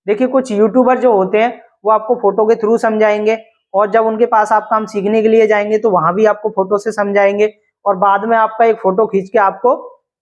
देखिए कुछ यूट्यूबर जो होते हैं वो आपको फोटो के थ्रू समझाएंगे, और जब उनके पास आप काम सीखने के लिए जाएंगे तो वहां भी आपको फोटो से समझाएंगे, और बाद में आपका एक फोटो खींच के आपको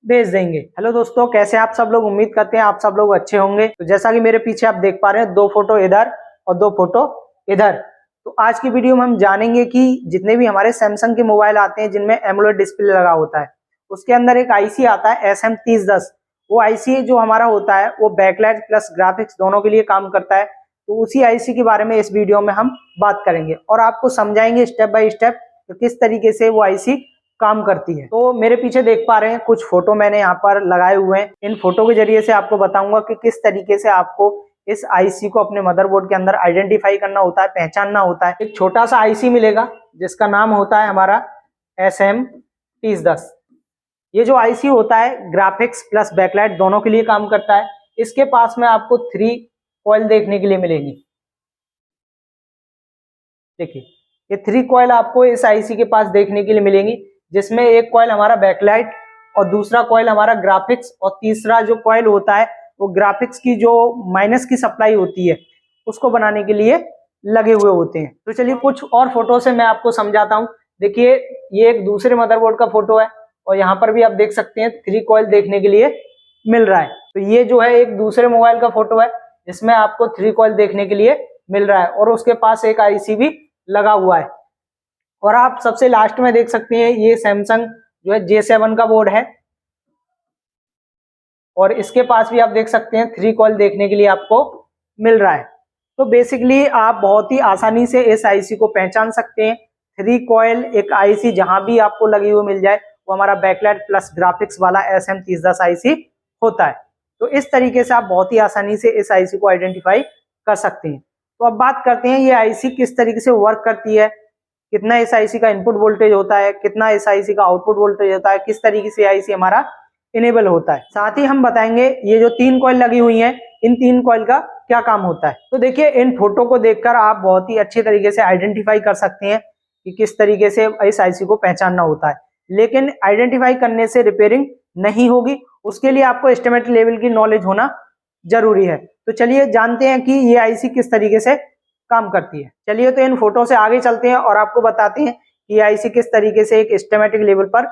भेज देंगे। हेलो दोस्तों, कैसे आप सब लोग? उम्मीद करते हैं आप सब लोग अच्छे होंगे। तो जैसा कि मेरे पीछे आप देख पा रहे हैं, 2 फोटो इधर और 2 फोटो इधर। तो आज की वीडियो में हम जानेंगे कि जितने भी हमारे सैमसंग के मोबाइल आते हैं जिनमें एमोलेड डिस्प्ले लगा होता है, उसके अंदर एक आईसी आता है SM3010। वो आईसी जो हमारा होता है वो बैकलाइट प्लस ग्राफिक्स दोनों के लिए काम करता है। तो उसी आईसी के बारे में इस वीडियो में हम बात करेंगे और आपको समझाएंगे स्टेप बाय स्टेप किस तरीके से वो आईसी काम करती है। तो मेरे पीछे देख पा रहे हैं कुछ फोटो मैंने यहाँ पर लगाए हुए हैं। इन फोटो के जरिए से आपको बताऊंगा कि किस तरीके से आपको इस आईसी को अपने मदरबोर्ड के अंदर आइडेंटिफाई करना होता है, पहचानना होता है। एक छोटा सा आईसी मिलेगा जिसका नाम होता है हमारा SM3010। ये जो आईसी होता है ग्राफिक्स प्लस बैकलाइट दोनों के लिए काम करता है। इसके पास में आपको 3 कॉइल देखने के लिए मिलेंगी। देखिए ये 3 कॉइल आपको इस आईसी के पास देखने के लिए मिलेंगी, जिसमें एक कॉइल हमारा बैकलाइट और दूसरा कॉइल हमारा ग्राफिक्स और तीसरा जो कॉइल होता है वो ग्राफिक्स की जो माइनस की सप्लाई होती है उसको बनाने के लिए लगे हुए होते हैं। तो चलिए कुछ और फोटो से मैं आपको समझाता हूँ। देखिए ये एक दूसरे मदरबोर्ड का फोटो है और यहाँ पर भी आप देख सकते हैं 3 कॉइल देखने के लिए मिल रहा है। तो ये जो है एक दूसरे मोबाइल का फोटो है जिसमें आपको 3 कॉइल देखने के लिए मिल रहा है और उसके पास एक आईसी भी लगा हुआ है। और आप सबसे लास्ट में देख सकते हैं ये सैमसंग जो है J7 का बोर्ड है और इसके पास भी आप देख सकते हैं 3 कॉइल देखने के लिए आपको मिल रहा है। तो बेसिकली आप बहुत ही आसानी से इस आईसी को पहचान सकते हैं। 3 कॉइल एक आईसी जहां भी आपको लगी हुई मिल जाए वो हमारा बैकलाइट प्लस ग्राफिक्स वाला SM3010 आईसी होता है। तो इस तरीके से आप बहुत ही आसानी से इस आईसी को आइडेंटिफाई कर सकते हैं। तो अब बात करते हैं ये आईसी किस तरीके से वर्क करती है, कितना इस आईसी का इनपुट वोल्टेज होता है, कितना इस आईसी का आउटपुट वोल्टेज होता है, किस तरीके से आईसी हमारा इनेबल होता है। साथ ही हम बताएंगे ये जो 3 कॉइल लगी हुई हैं इन 3 कॉइल का क्या काम होता है। तो देखिए इन फोटो को देखकर आप बहुत ही अच्छे तरीके से आइडेंटिफाई कर सकते हैं कि किस तरीके से इस आईसी को पहचानना होता है। लेकिन आइडेंटिफाई करने से रिपेयरिंग नहीं होगी, उसके लिए आपको एस्टिमेट लेवल की नॉलेज होना जरूरी है। तो चलिए जानते हैं कि ये आईसी किस तरीके से काम करती है। चलिए तो इन फोटो से आगे चलते हैं और आपको बताते हैं कि आईसी किस तरीके से एक एस्टिमेटिक लेवल पर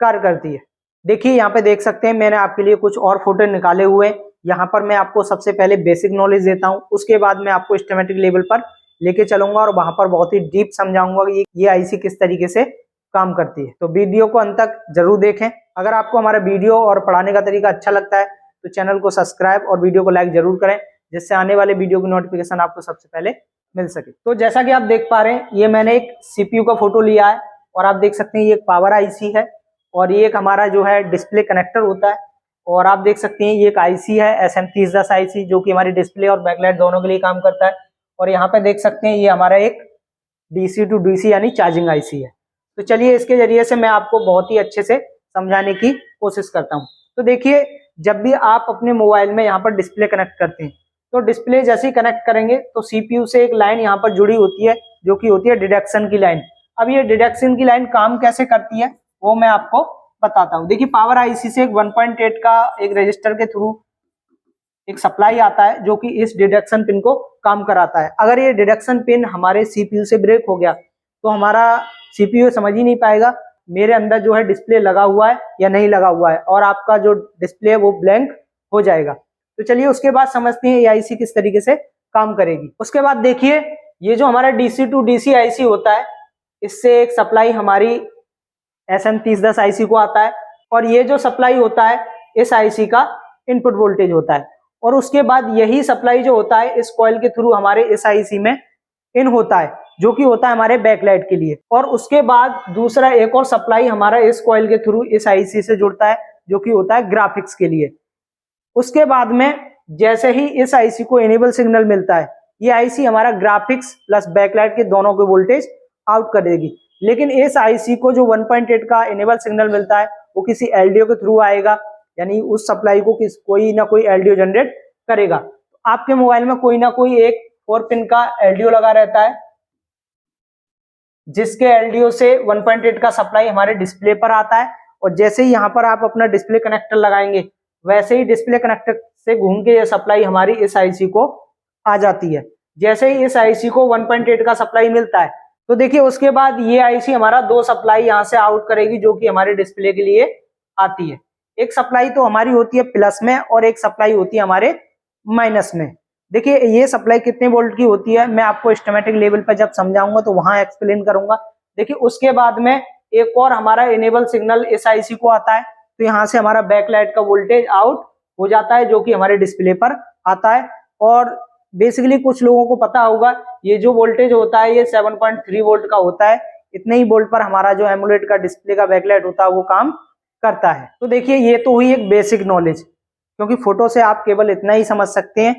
कार्य करती है। देखिए यहाँ पे देख सकते हैं मैंने आपके लिए कुछ और फोटो निकाले हुए हैं। यहाँ पर मैं आपको सबसे पहले बेसिक नॉलेज देता हूँ, उसके बाद मैं आपको एस्टिमेटिक लेवल पर लेके चलूंगा और वहां पर बहुत ही डीप समझाऊंगा कि ये आईसी किस तरीके से काम करती है। तो वीडियो को अंत तक जरूर देखें। अगर आपको हमारा वीडियो और पढ़ाने का तरीका अच्छा लगता है तो चैनल को सब्सक्राइब और वीडियो को लाइक जरूर करें, जिससे आने वाले वीडियो की नोटिफिकेशन आपको सबसे पहले मिल सके। तो जैसा कि आप देख पा रहे हैं ये मैंने एक सीपीयू का फोटो लिया है और आप देख सकते हैं ये एक पावर आईसी है और ये एक हमारा जो है डिस्प्ले कनेक्टर होता है। और आप देख सकते हैं ये एक आईसी है SM3010 आईसी जो कि हमारी डिस्प्ले और बैकलाइट दोनों के लिए काम करता है। और यहाँ पे देख सकते हैं ये हमारा एक DC टू DC यानी चार्जिंग आईसी है। तो चलिए इसके जरिए से मैं आपको बहुत ही अच्छे से समझाने की कोशिश करता हूँ। तो देखिए जब भी आप अपने मोबाइल में यहाँ पर डिस्प्ले कनेक्ट करते हैं तो डिस्प्ले जैसे ही कनेक्ट करेंगे तो सीपीयू से एक लाइन यहाँ पर जुड़ी होती है जो कि होती है डिडक्शन की लाइन। अब ये डिडक्शन की लाइन काम कैसे करती है वो मैं आपको बताता हूँ। देखिए पावर आईसी से एक 1.8 का एक रजिस्टर के थ्रू एक सप्लाई आता है जो कि इस डिडक्शन पिन को काम कराता है। अगर ये डिडक्शन पिन हमारे सीपीयू से ब्रेक हो गया तो हमारा सीपीयू समझ ही नहीं पाएगा मेरे अंदर जो है डिस्प्ले लगा हुआ है या नहीं लगा हुआ है और आपका जो डिस्प्ले है वो ब्लैंक हो जाएगा। तो चलिए उसके बाद समझते हैं ये आईसी किस तरीके से काम करेगी। उसके बाद देखिए ये जो हमारा DC टू DC आईसी होता है इससे एक सप्लाई हमारी SM3010 आईसी को आता है और ये जो सप्लाई होता है इस आईसी का इनपुट वोल्टेज होता है और उसके बाद यही सप्लाई जो होता है इस कॉइल के थ्रू हमारे इस आईसी में इन होता है जो कि होता है हमारे बैकलाइट के लिए। और उसके बाद दूसरा एक और सप्लाई हमारा इस कॉइल के थ्रू इस आईसी से जुड़ता है जो कि होता है ग्राफिक्स के लिए। उसके बाद में जैसे ही इस आईसी को इनेबल सिग्नल मिलता है ये आईसी हमारा ग्राफिक्स प्लस बैकलाइट के दोनों के वोल्टेज आउट कर देगी। लेकिन इस आईसी को जो 1.8 का इनेबल सिग्नल मिलता है वो किसी एलडीओ के थ्रू आएगा, यानी उस सप्लाई को कोई ना कोई एलडीओ जनरेट करेगा। तो आपके मोबाइल में कोई ना कोई एक 4 पिन का एलडीओ लगा रहता है जिसके एलडीओ से 1.8 का सप्लाई हमारे डिस्प्ले पर आता है और जैसे ही यहाँ पर आप अपना डिस्प्ले कनेक्टर लगाएंगे वैसे ही डिस्प्ले कनेक्टर से घूम के ये सप्लाई हमारी इस आईसी को आ जाती है। जैसे ही इस आईसी को 1.8 का सप्लाई मिलता है तो देखिए उसके बाद ये आईसी हमारा 2 सप्लाई यहाँ से आउट करेगी जो कि हमारे डिस्प्ले के लिए आती है। एक सप्लाई तो हमारी होती है प्लस में और एक सप्लाई होती है हमारे माइनस में। देखिए ये सप्लाई कितने वोल्ट की होती है मैं आपको स्कीमेटिक लेवल पर जब समझाऊंगा तो वहां एक्सप्लेन करूंगा। देखिए उसके बाद में एक और हमारा इनेबल सिग्नल इस आईसी को आता है, तो यहाँ से हमारा बैकलाइट का वोल्टेज आउट हो जाता है जो कि हमारे डिस्प्ले पर आता है। और बेसिकली कुछ लोगों को पता होगा ये जो वोल्टेज होता है ये 7.3 वोल्ट का होता है। इतने ही वोल्ट पर हमारा जो एमुलेट का डिस्प्ले का बैकलाइट होता है वो काम करता है। तो देखिए ये तो हुई एक बेसिक नॉलेज, क्योंकि फोटो से आप केवल इतना ही समझ सकते हैं।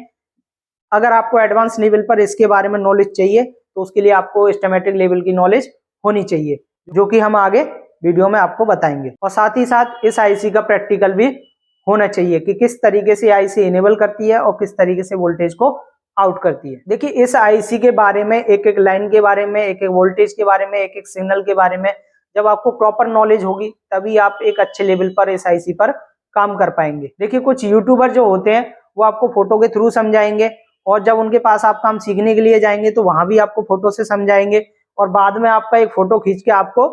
अगर आपको एडवांस लेवल पर इसके बारे में नॉलेज चाहिए तो उसके लिए आपको स्कीमेटिक लेवल की नॉलेज होनी चाहिए, जो कि हम आगे वीडियो में आपको बताएंगे। और साथ ही साथ इस आईसी का प्रैक्टिकल भी होना चाहिए कि किस तरीके से आईसी इनेबल करती है और किस तरीके से वोल्टेज को आउट करती है। देखिए इस आईसी के बारे में, एक एक लाइन के बारे में, एक एक वोल्टेज के बारे में, एक एक सिग्नल के बारे में जब आपको प्रॉपर नॉलेज होगी तभी आप एक अच्छे लेवल पर इस आईसी पर काम कर पाएंगे। देखिए कुछ यूट्यूबर जो होते हैं वो आपको फोटो के थ्रू समझाएंगे और जब उनके पास आप काम सीखने के लिए जाएंगे तो वहां भी आपको फोटो से समझाएंगे और बाद में आपका एक फोटो खींच के आपको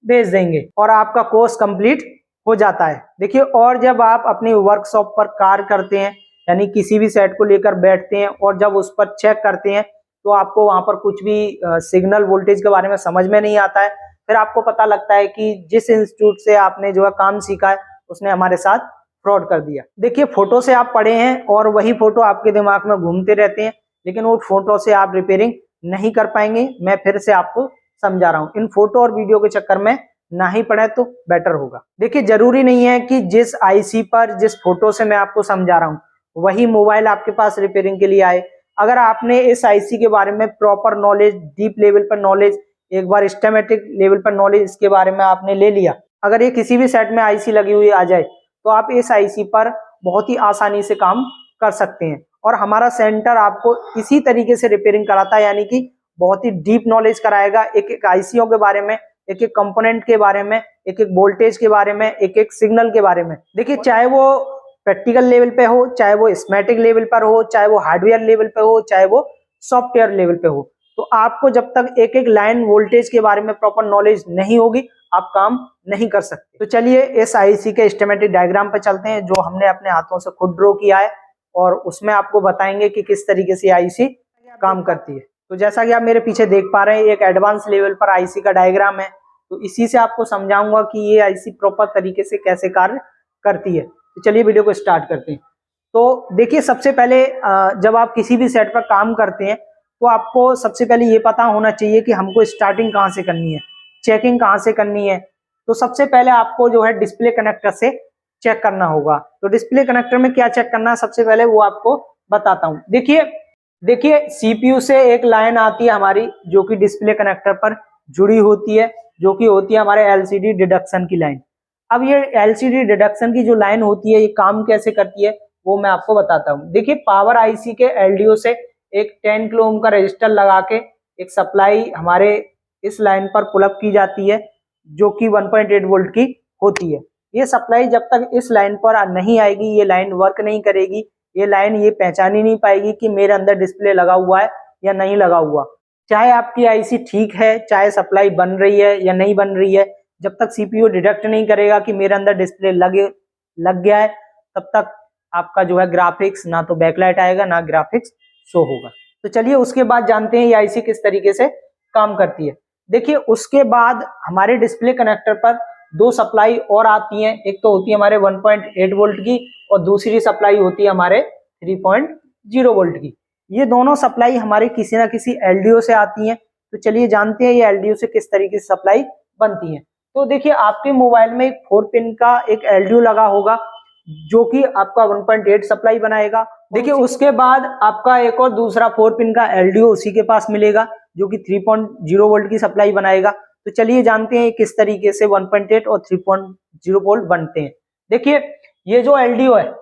भेज देंगे और आपका कोर्स कंप्लीट हो जाता है। देखिए और जब आप अपनी वर्कशॉप पर कार्य करते हैं यानी किसी भी सेट को लेकर बैठते हैं और जब उस पर चेक करते हैं तो आपको वहां पर कुछ भी सिग्नल वोल्टेज के बारे में समझ में नहीं आता है। फिर आपको पता लगता है कि जिस इंस्टीट्यूट से आपने जो है काम सीखा है उसने हमारे साथ फ्रॉड कर दिया। देखिए फोटो से आप पढ़े हैं और वही फोटो आपके दिमाग में घूमते रहते हैं, लेकिन वो फोटो से आप रिपेयरिंग नहीं कर पाएंगे। मैं फिर से आपको समझा रहा हूँ, इन फोटो और वीडियो के चक्कर में ना ही पढ़े तो बेटर होगा। देखिए जरूरी नहीं है कि जिस आईसी पर जिस फोटो से मैं आपको समझा रहा हूँ वही मोबाइल आपके पास रिपेयरिंग के लिए आए। अगर आपने इस आईसी के बारे में प्रॉपर नॉलेज, डीप लेवल पर नॉलेज, एक बार स्कीमेटिक लेवल पर नॉलेज इसके बारे में आपने ले लिया, अगर ये किसी भी सेट में आईसी लगी हुई आ जाए तो आप इस आईसी पर बहुत ही आसानी से काम कर सकते हैं। और हमारा सेंटर आपको इसी तरीके से रिपेयरिंग कराता है, यानी कि बहुत ही डीप नॉलेज कराएगा एक एक आईसीओ के बारे में, एक एक कंपोनेंट के बारे में, एक एक वोल्टेज के बारे में, एक एक सिग्नल के बारे में। देखिए चाहे वो प्रैक्टिकल लेवल पे हो, चाहे वो स्कीमेटिक लेवल पर हो, चाहे वो हार्डवेयर लेवल पे हो, चाहे वो सॉफ्टवेयर लेवल पे हो, तो आपको जब तक एक एक लाइन वोल्टेज के बारे में प्रॉपर नॉलेज नहीं होगी आप काम नहीं कर सकते। तो चलिए इस आईसी के स्कीमेटिक डायग्राम पर चलते हैं जो हमने अपने हाथों से खुद ड्रॉ किया है और उसमें आपको बताएंगे कि किस तरीके से आईसी काम करती है। तो जैसा कि आप मेरे पीछे देख पा रहे हैं एक एडवांस लेवल पर आईसी का डायग्राम है, तो इसी से आपको समझाऊंगा कि ये आईसी प्रॉपर तरीके से कैसे कार्य करती है। तो चलिए वीडियो को स्टार्ट करते हैं। तो देखिए सबसे पहले जब आप किसी भी सेट पर काम करते हैं तो आपको सबसे पहले ये पता होना चाहिए कि हमको स्टार्टिंग कहाँ से करनी है, चेकिंग कहाँ से करनी है। तो सबसे पहले आपको जो है डिस्प्ले कनेक्टर से चेक करना होगा। तो डिस्प्ले कनेक्टर में क्या चेक करना है सबसे पहले वो आपको बताता हूँ। देखिए सीपीयू से एक लाइन आती है हमारी जो कि डिस्प्ले कनेक्टर पर जुड़ी होती है, जो कि होती है हमारे एलसीडी डिडक्शन की लाइन। अब ये एलसीडी डिडक्शन की जो लाइन होती है ये काम कैसे करती है वो मैं आपको बताता हूँ। देखिए पावर आईसी के एलडीओ से एक 10 किलो ओम का रजिस्टर लगा के एक सप्लाई हमारे इस लाइन पर पुल अप की जाती है जो कि 1.8 वोल्ट की होती है। ये सप्लाई जब तक इस लाइन पर नहीं आएगी ये लाइन वर्क नहीं करेगी। ये लाइन ये पहचान ही नहीं पाएगी कि मेरे अंदर डिस्प्ले लगा हुआ है या नहीं लगा हुआ। चाहे आपकी आईसी ठीक है, चाहे सप्लाई बन रही है या नहीं बन रही है, जब तक सीपीयू डिटेक्ट नहीं करेगा कि मेरे अंदर डिस्प्ले लग गया है तब तक आपका जो है ग्राफिक्स ना तो बैकलाइट आएगा ना ग्राफिक्स शो होगा। तो चलिए उसके बाद जानते हैं ये आईसी किस तरीके से काम करती है। देखिए उसके बाद हमारे डिस्प्ले कनेक्टर पर दो सप्लाई और आती हैं। एक तो होती है हमारे 1.8 वोल्ट की और दूसरी सप्लाई होती है हमारे 3.0 वोल्ट की। ये दोनों सप्लाई हमारे किसी ना किसी एलडीओ से आती हैं। तो चलिए जानते हैं ये एलडीओ से किस तरीके से सप्लाई बनती है। तो देखिए आपके मोबाइल में एक 4 पिन का एक एलडीओ लगा होगा जो कि आपका 1.8 सप्लाई बनाएगा। देखिए उसके बाद आपका एक और दूसरा 4 पिन का एलडीओ उसी के पास मिलेगा जो कि 3.0 वोल्ट की सप्लाई बनाएगा। तो चलिए जानते हैं किस तरीके से 1.8 और 3.0 वोल्ट बनते हैं। देखिए ये जो एलडीओ है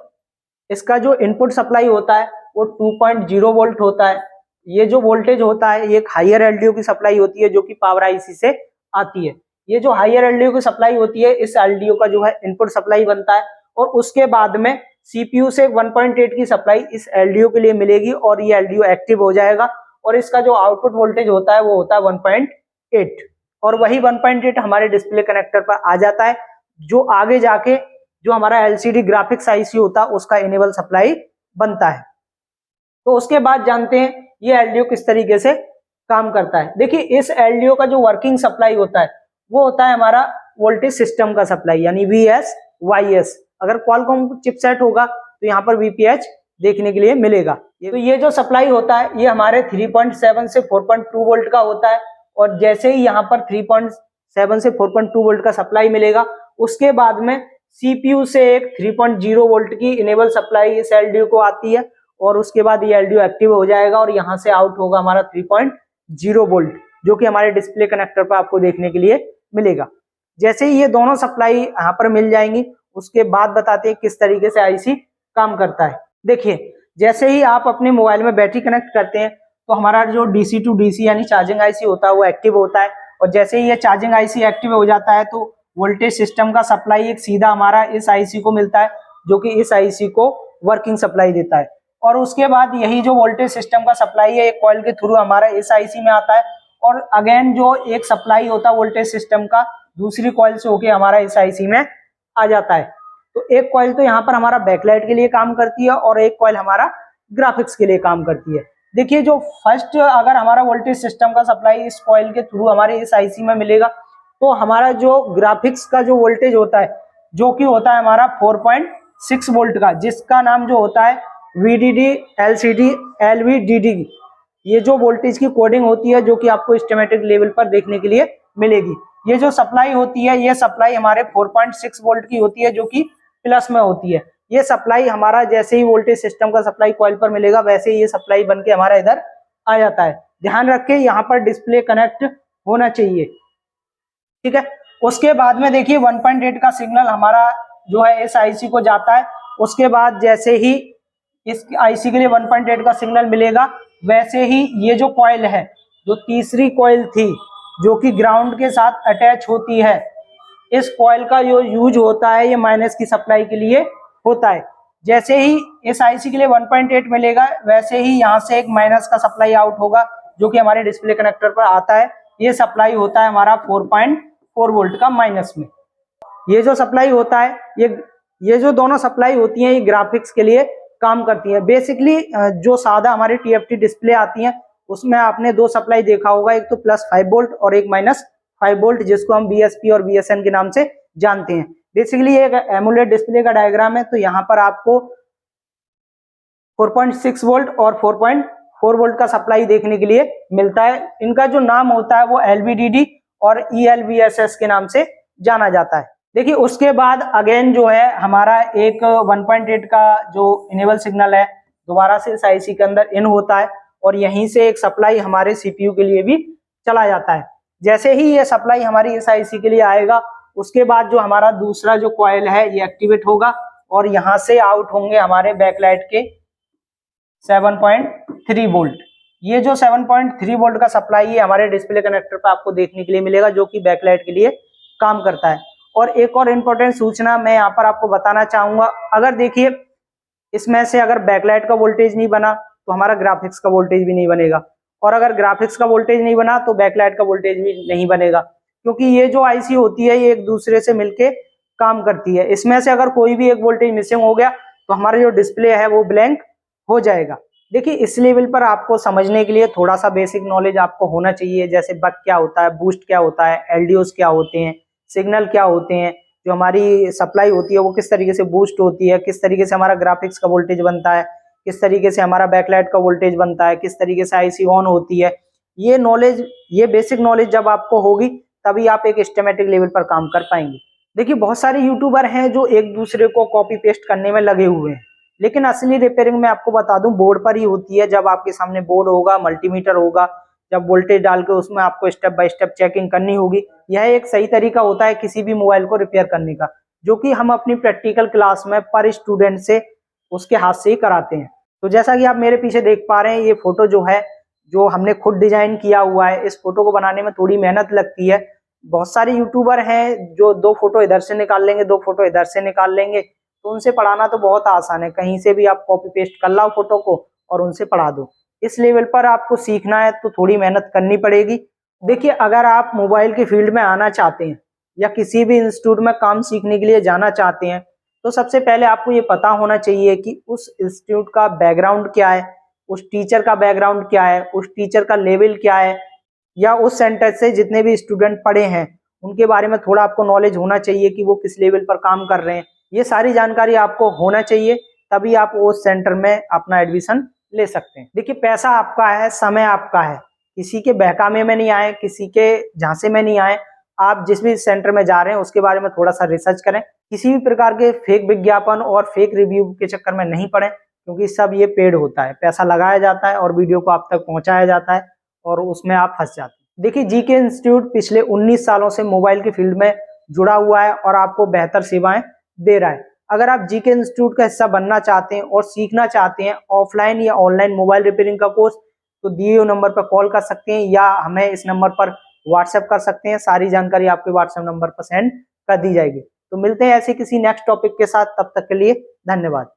इसका जो इनपुट सप्लाई होता है वो 2.0 वोल्ट होता है। ये जो वोल्टेज होता है ये एक हायर एलडीओ की सप्लाई होती है जो कि पावर आईसी से आती है। ये जो हायर एलडीओ की सप्लाई होती है इस एलडीओ का जो है इनपुट सप्लाई बनता है और उसके बाद में CPU से 1.8 की सप्लाई इस LDO के लिए मिलेगी और ये LDO एक्टिव हो जाएगा और इसका जो आउटपुट वोल्टेज होता है वो होता है 1.8 और वही 1.8 हमारे डिस्प्ले कनेक्टर पर आ जाता है, जो आगे जाके जो हमारा LCD ग्राफिक्स IC होता है उसका इनेबल सप्लाई बनता है। तो उसके बाद जानते हैं ये LDO किस तरीके से काम करता है। देखिए इस LDO का जो वर्किंग सप्लाई होता है वो होता है हमारा वोल्टेज सिस्टम का सप्लाई यानी VSYS। अगर क्वालकॉम चिपसेट होगा तो यहाँ पर VPH देखने के लिए मिलेगा। तो ये जो सप्लाई होता है ये हमारे 3.7 से 4.2 वोल्ट का होता है और जैसे ही यहाँ पर 3.7 से 4.2 वोल्ट का सप्लाई मिलेगा उसके बाद में CPU से एक 3.0 वोल्ट की इनेबल सप्लाई इस LDO को आती है और उसके बाद ये LDO एक्टिव हो जाएगा और यहाँ से आउट होगा हमारा 3.0 वोल्ट जो कि हमारे डिस्प्ले कनेक्टर पर आपको देखने के लिए मिलेगा। जैसे ही ये दोनों सप्लाई यहाँ पर मिल जाएंगी उसके बाद बताते हैं किस तरीके से IC काम करता है। देखिए जैसे ही आप अपने मोबाइल में बैटरी कनेक्ट करते हैं तो हमारा जो DC टू DC यानी चार्जिंग IC होता है वो एक्टिव होता है और जैसे ही ये चार्जिंग IC एक्टिव हो जाता है तो वोल्टेज सिस्टम का सप्लाई एक सीधा हमारा इस IC को मिलता है जो कि इस IC को वर्किंग सप्लाई देता है और उसके बाद यही जो वोल्टेज सिस्टम का सप्लाई है एक कॉइल के थ्रू हमारा इस IC में आता है और अगेन जो एक सप्लाई होता है वोल्टेज सिस्टम का दूसरी कॉइल से होके हमारा इस IC में आ जाता है। तो एक कॉइल तो यहाँ पर हमारा बैकलाइट के लिए काम करती है और एक कॉइल हमारा ग्राफिक्स के लिए काम करती है। देखिए जो फर्स्ट अगर हमारा वोल्टेज सिस्टम का सप्लाई इस कॉइल के थ्रू हमारे इस IC में मिलेगा तो हमारा जो ग्राफिक्स का जो वोल्टेज होता है जो कि होता है हमारा 4.6 वोल्ट का, जिसका नाम जो होता है VDD LCD LVDD, ये जो वोल्टेज की कोडिंग होती है जो कि आपको स्कीमेटिक लेवल पर देखने के लिए मिलेगी। ये जो सप्लाई होती है ये सप्लाई हमारे 4.6 वोल्ट की होती है जो कि प्लस में होती है। ये सप्लाई हमारा जैसे ही वोल्टेज सिस्टम का सप्लाई कॉइल पर मिलेगा वैसे ही ये सप्लाई बन के हमारा इधर आ जाता है। ध्यान रखें यहाँ पर डिस्प्ले कनेक्ट होना चाहिए, ठीक है। उसके बाद में देखिए 1.8 का सिग्नल हमारा जो है इस IC को जाता है। उसके बाद जैसे ही इस IC के लिए 1.8 का सिग्नल मिलेगा वैसे ही ये जो कॉइल है जो तीसरी कॉइल थी जो कि ग्राउंड के साथ अटैच होती है, इस कॉइल का जो यूज होता है ये माइनस की सप्लाई के लिए होता है। जैसे ही इस IC के लिए 1.8 मिलेगा वैसे ही यहाँ से एक माइनस का सप्लाई आउट होगा जो कि हमारे डिस्प्ले कनेक्टर पर आता है। ये सप्लाई होता है हमारा 4.4 वोल्ट का माइनस में। ये जो सप्लाई होता है ये जो दोनों सप्लाई होती हैं ये ग्राफिक्स के लिए काम करती है। बेसिकली जो सादा हमारी TFT डिस्प्ले आती है उसमें आपने दो सप्लाई देखा होगा, एक तो +5 वोल्ट और एक -5 वोल्ट जिसको हम BSP और BSN के नाम से जानते हैं। बेसिकली ये एक एमुलेट डिस्प्ले का डायग्राम है। तो यहाँ पर आपको 4.6 वोल्ट और 4.4 वोल्ट का सप्लाई देखने के लिए मिलता है। इनका जो नाम होता है वो LVDD और ELVSS के नाम से जाना जाता है। देखिए उसके बाद अगेन जो है हमारा एक 1.8 का जो इनेबल सिग्नल है दोबारा से इस IC के अंदर इन होता है और यहीं से एक सप्लाई हमारे CPU के लिए भी चला जाता है। जैसे ही ये सप्लाई हमारी इस IC के लिए आएगा उसके बाद जो हमारा दूसरा जो कॉइल है ये एक्टिवेट होगा और यहाँ से आउट होंगे हमारे बैकलाइट के 7.3 वोल्ट। ये जो 7.3 वोल्ट का सप्लाई है हमारे डिस्प्ले कनेक्टर पर आपको देखने के लिए मिलेगा जो कि बैकलाइट के लिए काम करता है। और एक और इम्पोर्टेंट सूचना मैं यहाँ पर आपको बताना चाहूंगा, अगर देखिए इसमें से अगर बैकलाइट का वोल्टेज नहीं बना तो हमारा ग्राफिक्स का वोल्टेज भी नहीं बनेगा और अगर ग्राफिक्स का वोल्टेज नहीं बना तो बैकलाइट का वोल्टेज भी नहीं बनेगा, क्योंकि ये जो IC होती है ये एक दूसरे से मिलके काम करती है। इसमें से अगर कोई भी एक वोल्टेज मिसिंग हो गया तो हमारा जो डिस्प्ले है वो ब्लैंक हो जाएगा। देखिए इस लेवल पर आपको समझने के लिए थोड़ा सा बेसिक नॉलेज आपको होना चाहिए, जैसे बक क्या होता है, बूस्ट क्या होता है, LDOs क्या होते हैं, सिग्नल क्या होते हैं, जो हमारी सप्लाई होती है वो किस तरीके से बूस्ट होती है, किस तरीके से हमारा ग्राफिक्स का वोल्टेज बनता है, किस तरीके से हमारा बैकलाइट का वोल्टेज बनता है, किस तरीके से IC ऑन होती है। ये नॉलेज, ये बेसिक नॉलेज जब आपको होगी तभी आप एक सिस्टमैटिक लेवल पर काम कर पाएंगे। देखिए बहुत सारे यूट्यूबर हैं जो एक दूसरे को कॉपी पेस्ट करने में लगे हुए हैं, लेकिन असली रिपेयरिंग मैं आपको बता दूं बोर्ड पर ही होती है। जब आपके सामने बोर्ड होगा, मल्टीमीटर होगा, जब वोल्टेज डाल के उसमें आपको स्टेप बाय स्टेप चेकिंग करनी होगी, यह एक सही तरीका होता है किसी भी मोबाइल को रिपेयर करने का, जो कि हम अपनी प्रैक्टिकल क्लास में पर स्टूडेंट से उसके हाथ से ही कराते हैं। तो जैसा कि आप मेरे पीछे देख पा रहे हैं ये फोटो जो है जो हमने खुद डिजाइन किया हुआ है। इस फोटो को बनाने में थोड़ी मेहनत लगती है। बहुत सारे यूट्यूबर हैं जो 2 फोटो इधर से निकाल लेंगे, 2 फोटो इधर से निकाल लेंगे, तो उनसे पढ़ाना तो बहुत आसान है, कहीं से भी आप कॉपी पेस्ट कर लाओ फोटो को और उनसे पढ़ा दो। इस लेवल पर आपको सीखना है तो थोड़ी मेहनत करनी पड़ेगी। देखिए, अगर आप मोबाइल के फील्ड में आना चाहते हैं या किसी भी इंस्टीट्यूट में काम सीखने के लिए जाना चाहते हैं, तो सबसे पहले आपको ये पता होना चाहिए कि उस इंस्टीट्यूट का बैकग्राउंड क्या है, उस टीचर का बैकग्राउंड क्या है, उस टीचर का लेवल क्या है, या उस सेंटर से जितने भी स्टूडेंट पढ़े हैं उनके बारे में थोड़ा आपको नॉलेज होना चाहिए कि वो किस लेवल पर काम कर रहे हैं। ये सारी जानकारी आपको होना चाहिए, तभी आप उस सेंटर में अपना एडमिशन ले सकते हैं। देखिए, पैसा आपका है, समय आपका है, किसी के बहकावे में नहीं आए, किसी के झांसे में नहीं आए। आप जिस भी सेंटर में जा रहे हैं उसके बारे में थोड़ा सा रिसर्च करें, किसी भी प्रकार के फेक विज्ञापन और फेक रिव्यू के चक्कर में नहीं पड़े, क्योंकि सब ये पेड होता है, पैसा लगाया जाता है और वीडियो को आप तक पहुंचाया जाता है और उसमें आप फंस जाते हैं। देखिए, जीके इंस्टीट्यूट पिछले 19 सालों से मोबाइल के फील्ड में जुड़ा हुआ है और आपको बेहतर सेवाएं दे रहा है। अगर आप जीके इंस्टीट्यूट का हिस्सा बनना चाहते हैं और सीखना चाहते हैं ऑफलाइन या ऑनलाइन मोबाइल रिपेयरिंग का कोर्स, तो दिए हुए नंबर पर कॉल कर सकते हैं या हमें इस नंबर पर व्हाट्सएप कर सकते हैं। सारी जानकारी आपके व्हाट्सएप नंबर पर सेंड कर दी जाएगी। तो मिलते हैं ऐसे किसी नेक्स्ट टॉपिक के साथ, तब तक के लिए धन्यवाद।